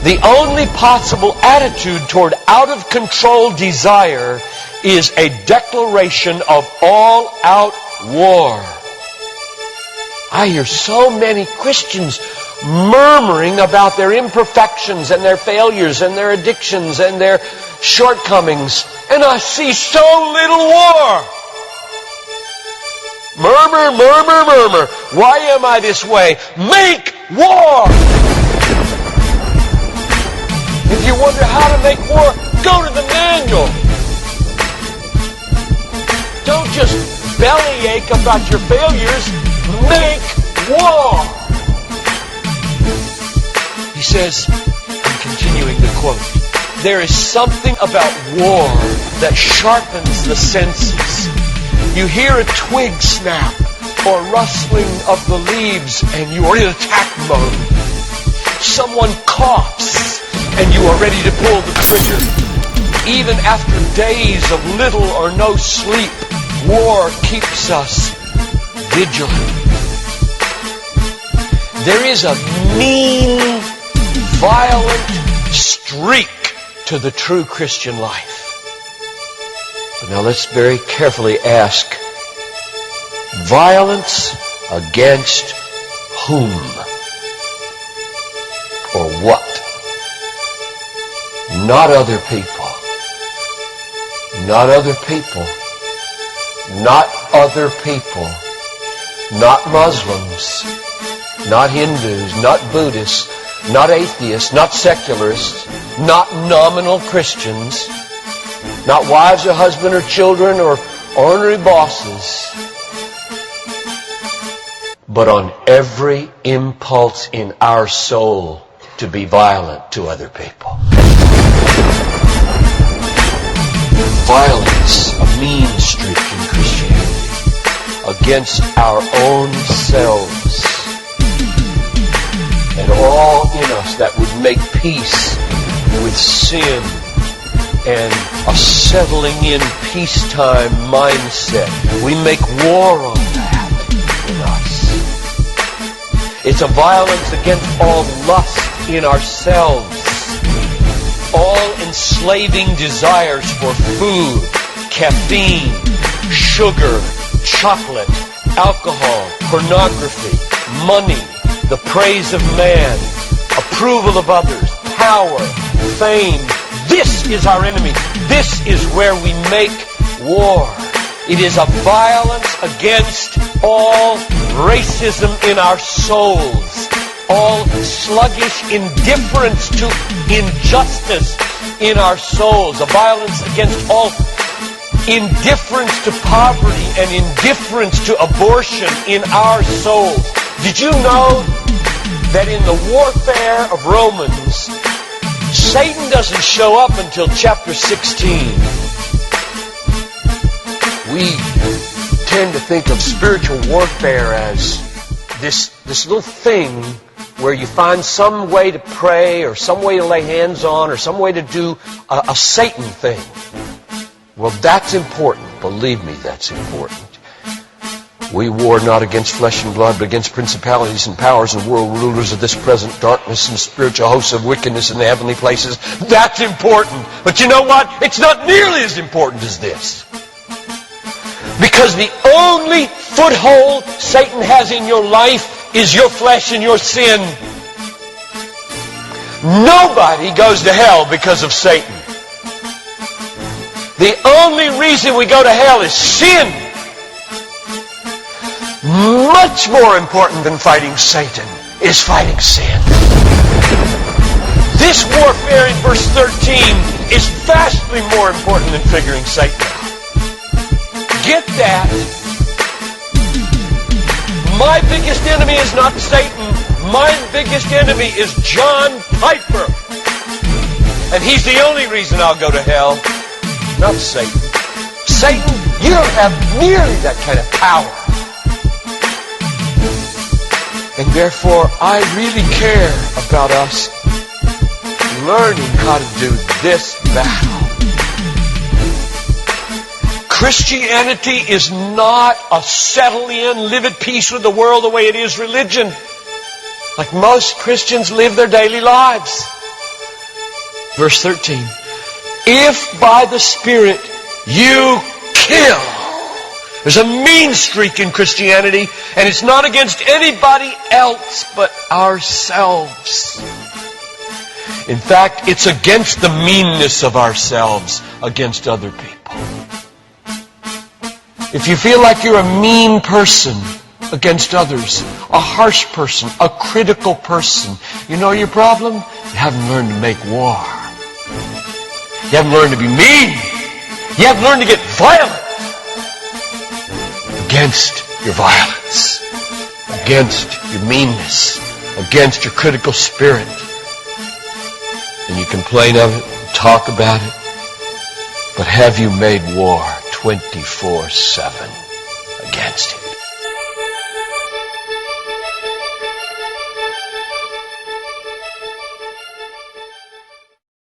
The only possible attitude toward out-of-control desire is a declaration of all-out war. I hear so many Christians murmuring about their imperfections and their failures and their addictions and their shortcomings, and I see so little war. Murmur, murmur, murmur. Why am I this way? Make war! If you wonder how to make war, go to the manual. Don't just bellyache about your failures. Make war! He says, I'm continuing the quote, there is something about war that sharpens the senses. You hear a twig snap or rustling of the leaves and you are in attack mode. Someone coughs and you are ready to pull the trigger. Even after days of little or no sleep, war keeps us vigilant. There is a mean, violent streak to the true Christian life. But now let's very carefully ask, violence against whom? Or what? Not other people. Not other people. Not other people. Not Muslims. Not Hindus. Not Buddhists. Not atheists. Not secularists. Not nominal Christians. Not wives or husband or children or ornery bosses. But on every impulse in our soul to be violent to other people. Violence, a mean streak in Christianity, against our own selves. And all in us that would make peace with sin and a settling in peacetime mindset. We make war on that in us. It's a violence against all lust in ourselves. All enslaving desires for food, caffeine, sugar, chocolate, alcohol, pornography, money, the praise of man, approval of others, power, fame. This is our enemy. This is where we make war. It is a violence against all racism in our souls, all sluggish indifference to injustice in our souls, a violence against all indifference to poverty and indifference to abortion in our souls. Did you know that in the warfare of Romans, Satan doesn't show up until chapter 16. We tend to think of spiritual warfare as this little thing where you find some way to pray or some way to lay hands on or some way to do a Satan thing. Well, that's important. Believe me, that's important. We war not against flesh and blood, but against principalities and powers and world rulers of this present darkness and spiritual hosts of wickedness in the heavenly places. That's important. But you know what? It's not nearly as important as this. Because the only foothold Satan has in your life is your flesh and your sin. Nobody goes to hell because of Satan. The only reason we go to hell is sin. Much more important than fighting Satan is fighting sin. This warfare in verse 13 is vastly more important than figuring Satan out. Get that. My biggest enemy is not Satan. My biggest enemy is John Piper. And he's the only reason I'll go to hell, not Satan. Satan, you don't have nearly that kind of power. And therefore, I really care about us learning how to do this battle. Christianity is not a settle in, live at peace with the world the way it is religion. Like most Christians live their daily lives. Verse 13. If by the Spirit you kill. There's a mean streak in Christianity, and it's not against anybody else but ourselves. In fact, it's against the meanness of ourselves against other people. If you feel like you're a mean person against others, a harsh person, a critical person, you know your problem? You haven't learned to make war. You haven't learned to be mean. You haven't learned to get violent against your violence, against your meanness, against your critical spirit. And you complain of it, talk about it, but have you made war 24/7 against it?